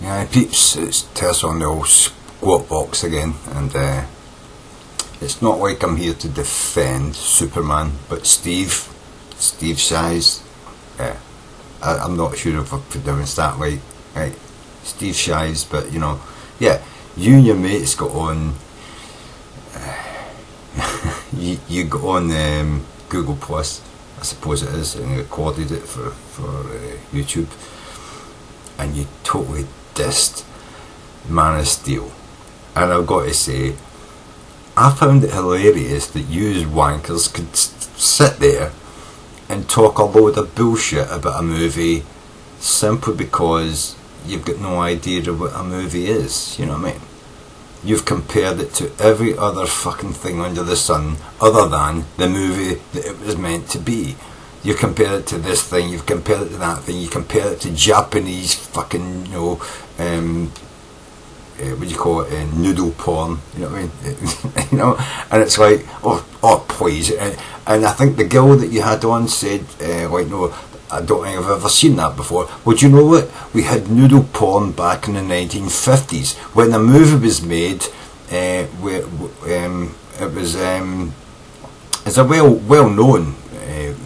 Yeah, peeps, it's Terse on the old squat box again, and it's not like I'm here to defend Superman, but Steve Shies, I'm not sure if I pronounced that right, Steve Shies, but you know, yeah, you and your mates got on, you got on Google Plus, I suppose it is, and you recorded it for YouTube, and you totally dissed Man of Steel. And I've got to say, I found it hilarious that you wankers could sit there and talk a load of bullshit about a movie simply because you've got no idea of what a movie is, you know what I mean? You've compared it to every other fucking thing under the sun other than the movie that it was meant to be. You compare it to this thing, you've compared it to that thing, you compare it to Japanese fucking, you know, what do you call it, noodle porn, you know what I mean? You know, and it's like, oh please. And I think the girl that you had on said, like, no, I don't think I've ever seen that before. Well, do you know what? We had noodle porn back in the 1950s. When the movie was made, it was, it's a well-known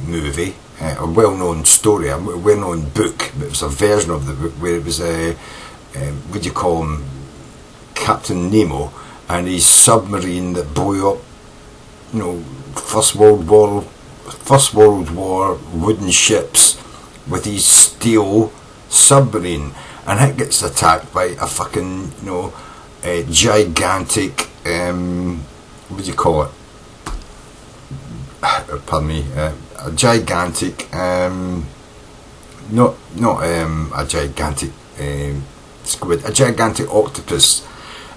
movie, a well-known story, a well-known book, but it was a version of the book where it was what do you call him, Captain Nemo and his submarine that blew up, you know, First World War wooden ships with his steel submarine, and it gets attacked by a fucking, you know, a gigantic what do you call it, pardon me, a gigantic not a gigantic squid, a gigantic octopus.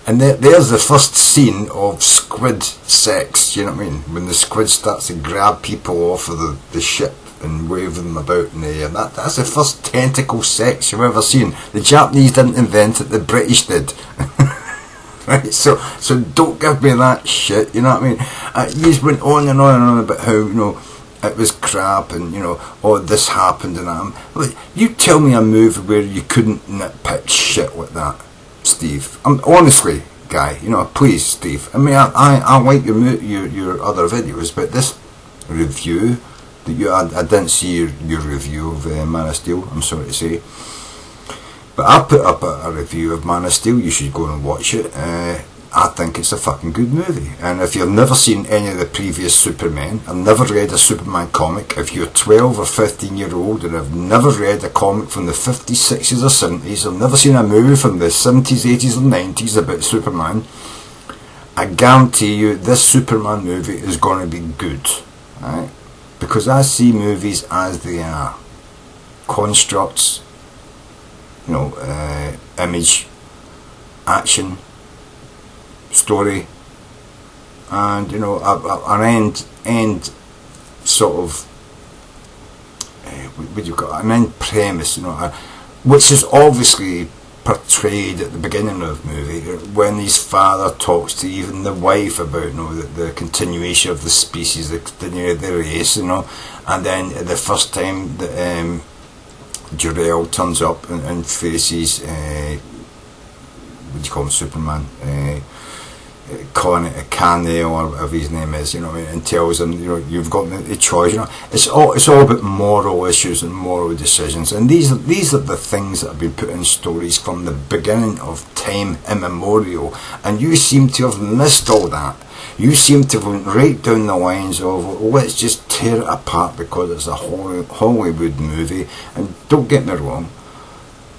And there's the first scene of squid sex, you know what I mean? When the squid starts to grab people off of the ship and wave them about in the air. That's the first tentacle sex you've ever seen. The Japanese didn't invent it, the British did. Right, so don't give me that shit, you know what I mean? You just went on and on and on about how, you know, it was crap and, you know, oh, this happened and that. You tell me a movie where you couldn't nitpick shit like that, Steve. Honestly, guy, you know, please, Steve. I mean, I like your other videos, but this review that you had, I didn't see your review of Man of Steel, I'm sorry to say. But I put up a review of Man of Steel, you should go and watch it. I think it's a fucking good movie. And if you've never seen any of the previous Supermen, and never read a Superman comic, if you're 12 or 15 year old and have never read a comic from the 50s, 60s or 70s, or never seen a movie from the 70s, 80s or 90s about Superman, I guarantee you this Superman movie is going to be good. Right? Because I see movies as they are. Constructs, you know, image, action, story, and, you know, an end sort of what you got, an end premise, you know, which is obviously portrayed at the beginning of the movie when his father talks to even the wife about, you know, the continuation of the species, the race, you know, and then the first time that Jor-El turns up and faces what do you call him, Superman, Kane or whatever his name is, you know what I mean, and tells him, you know, you've got the choice, you know, it's all about moral issues and moral decisions, and these are the things that have been put in stories from the beginning of time immemorial, and you seem to have missed all that. You seem to have went right down the lines of, let's just tear it apart because it's a Hollywood movie. And don't get me wrong,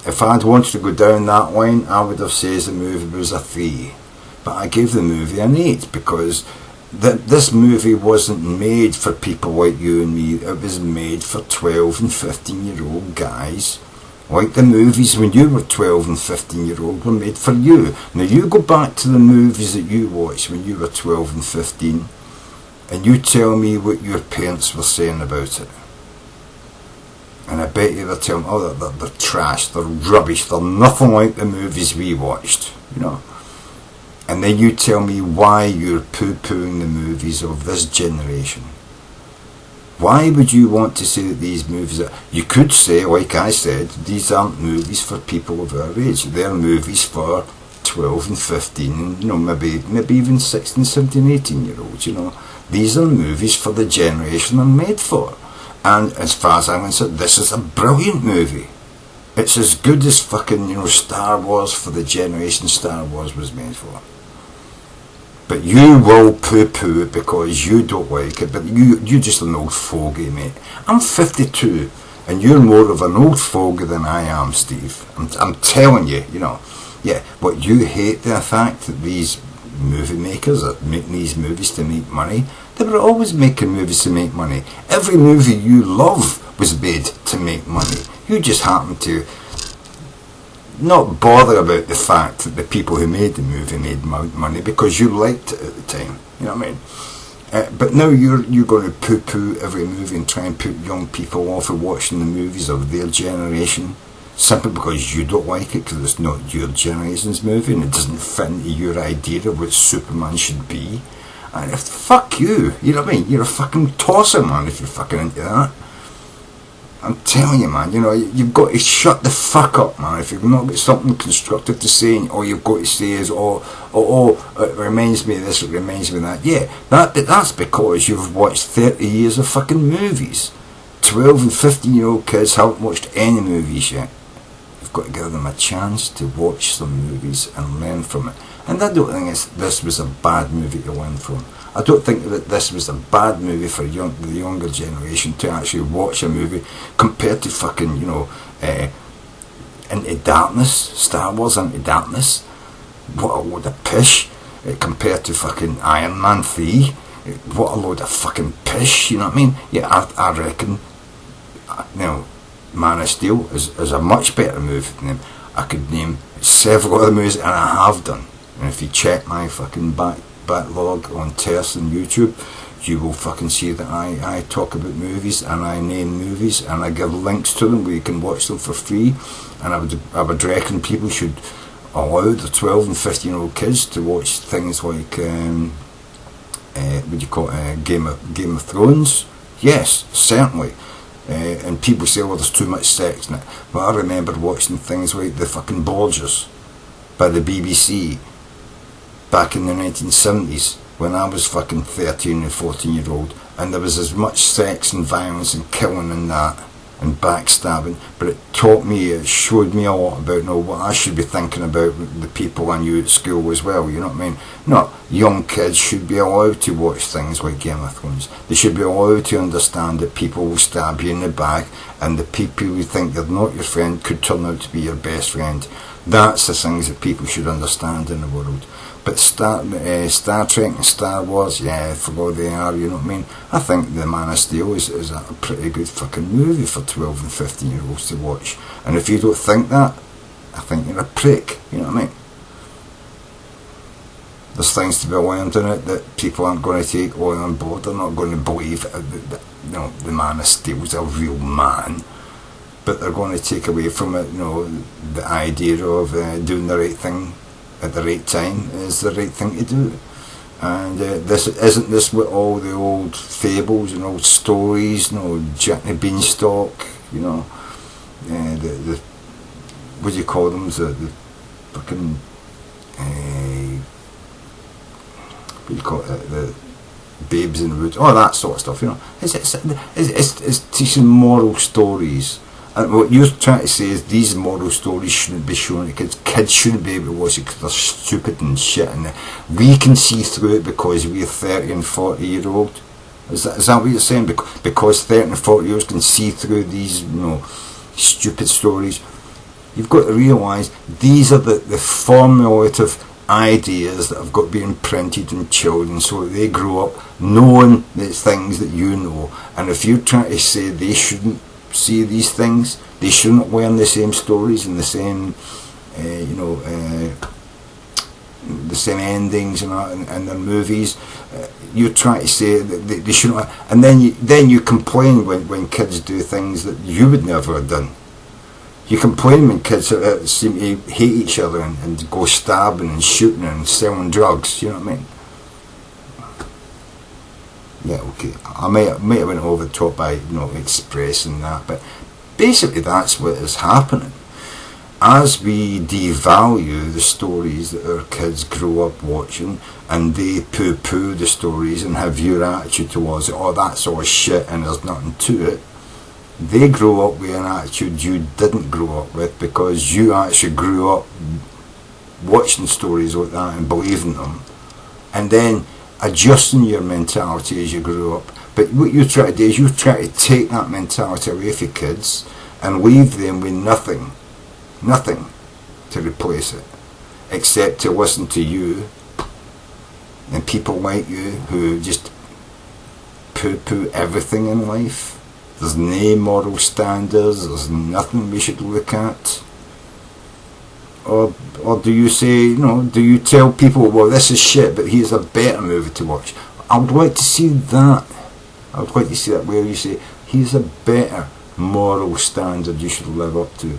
if I'd wanted to go down that line, I would have said the movie was a 3. But I gave the movie an 8 because this movie wasn't made for people like you and me. It was made for 12 and 15 year old guys. Like the movies when you were 12 and 15 year old were made for you. Now you go back to the movies that you watched when you were 12 and 15 and you tell me what your parents were saying about it. And I bet you they're telling, oh, they're trash, they're rubbish, they're nothing like the movies we watched, you know. And then you tell me why you're poo-pooing the movies of this generation. Why would you want to say that these movies are... You could say, like I said, these aren't movies for people of our age. They're movies for 12 and 15, and, you know, maybe even 16, 17, 18 year olds, you know. These are movies for the generation they're made for. And as far as I'm concerned, this is a brilliant movie. It's as good as fucking, you know, Star Wars for the generation Star Wars was made for. But you will poo-poo it because you don't like it, but you're just an old fogey, mate. I'm 52, and you're more of an old fogey than I am, Steve. I'm telling you, you know. Yeah, but you hate the fact that these movie makers are making these movies to make money. They were always making movies to make money. Every movie you love was made to make money. You just happen to not bother about the fact that the people who made the movie made money because you liked it at the time. You know what I mean? But now you're going to poo-poo every movie and try and put young people off of watching the movies of their generation simply because you don't like it because it's not your generation's movie and it doesn't fit into your idea of what Superman should be. And fuck you, you know what I mean? You're a fucking tosser, man, if you're fucking into that. I'm telling you, man, you know, you've got to shut the fuck up, man. If you've not got something constructive to say, and all you've got to say is, it reminds me of this, it reminds me of that. Yeah, that's because you've watched 30 years of fucking movies. 12 and 15-year-old kids haven't watched any movies yet. You've got to give them a chance to watch some movies and learn from it. And I don't think this was a bad movie to learn from. I don't think that this was a bad movie for the younger generation to actually watch a movie compared to fucking, you know, Into Darkness, Star Wars Into Darkness. What a load of pish compared to fucking Iron Man 3. What a load of fucking pish, you know what I mean? Yeah, I reckon, you know, Man of Steel is a much better movie than them. I could name several other movies, and I have done. And if you check my fucking backlog on tersse on YouTube, you will fucking see that I talk about movies and I name movies and I give links to them where you can watch them for free. And I would reckon people should allow the 12 and 15-year-old kids to watch things like what do you call it, Game of Thrones. Yes, certainly. And people say, well, there's too much sex in it. But I remember watching things like The fucking Borgias by the BBC back in the 1970s when I was fucking 13 and 14-year-old, and there was as much sex and violence and killing and that and backstabbing, but it taught me, it showed me a lot about, you know, what I should be thinking about the people I knew at school as well, you know what I mean? No, young kids should be allowed to watch things like Game of Thrones. They should be allowed to understand that people will stab you in the back, and the people who think they're not your friend could turn out to be your best friend. That's the things that people should understand in the world. But Star Trek and Star Wars, yeah, for what they are, you know what I mean? I think The Man of Steel is a pretty good fucking movie for 12 and 15-year-olds to watch. And if you don't think that, I think you're a prick, you know what I mean? There's things to be learned in it that people aren't going to take on board. They're not going to believe that, you know, the Man of Steel is a real man. But they're going to take away from it, you know, the idea of doing the right thing at the right time is the right thing to do. And isn't this what all the old fables and old stories, you know, Jack the Beanstalk, you know, the what do you call them, the fucking what do you call it, the Babes in the Woods, all that sort of stuff, you know. It's teaching moral stories. And what you're trying to say is these moral stories shouldn't be shown to kids. Kids shouldn't be able to watch it because they're stupid and shit, and we can see through it because we're 30 and 40-year-old. Is that what you're saying? Because 30 and 40-year-olds can see through these, you know, stupid stories. You've got to realise these are the formulative ideas that have got to be imprinted in children so that they grow up knowing the things that you know. And if you're trying to say they shouldn't see these things, they shouldn't learn the same stories and the same you know, the same endings and their movies, you're trying to say that they shouldn't, and then you complain when kids do things that you would never have done. You complain when kids seem to hate each other and go stabbing and shooting and selling drugs, you know what I mean? Yeah, okay. I might have went over the top by expressing that, but basically that's what is happening. As we devalue the stories that our kids grow up watching, and they poo-poo the stories and have your attitude towards it, oh, that's all shit and there's nothing to it, they grow up with an attitude you didn't grow up with, because you actually grew up watching stories like that and believing them, and then adjusting your mentality as you grew up. But what you try to do is you try to take that mentality away from kids and leave them with nothing to replace it, except to listen to you and people like you who just poo-poo everything in life. There's no moral standards, there's nothing we should look at. Or do you say, do you tell people, well, this is shit, but here's a better movie to watch? I would like to see that. I would like to see that, where you say, here's a better moral standard you should live up to.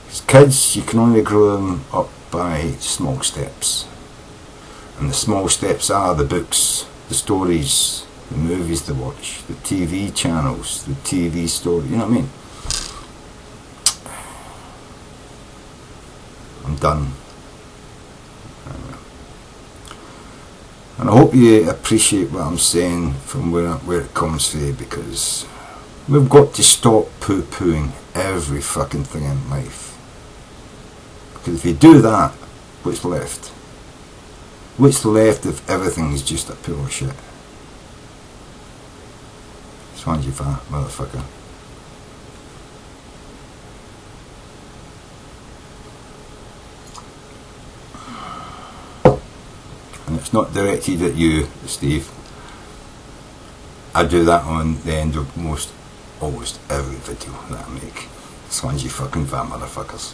As kids, you can only grow them up by small steps. And the small steps are the books, the stories, the movies they watch, the TV channels, the TV story, you know what I mean? I'm done. And I hope you appreciate what I'm saying from where it comes from, because we've got to stop poo-pooing every fucking thing in life. Because if you do that, what's left? What's left if everything is just a pile of shit? Swangy fat motherfucker. And it's not directed at you, Steve. I do that on the end of almost every video that I make. Swangy fucking fat motherfuckers.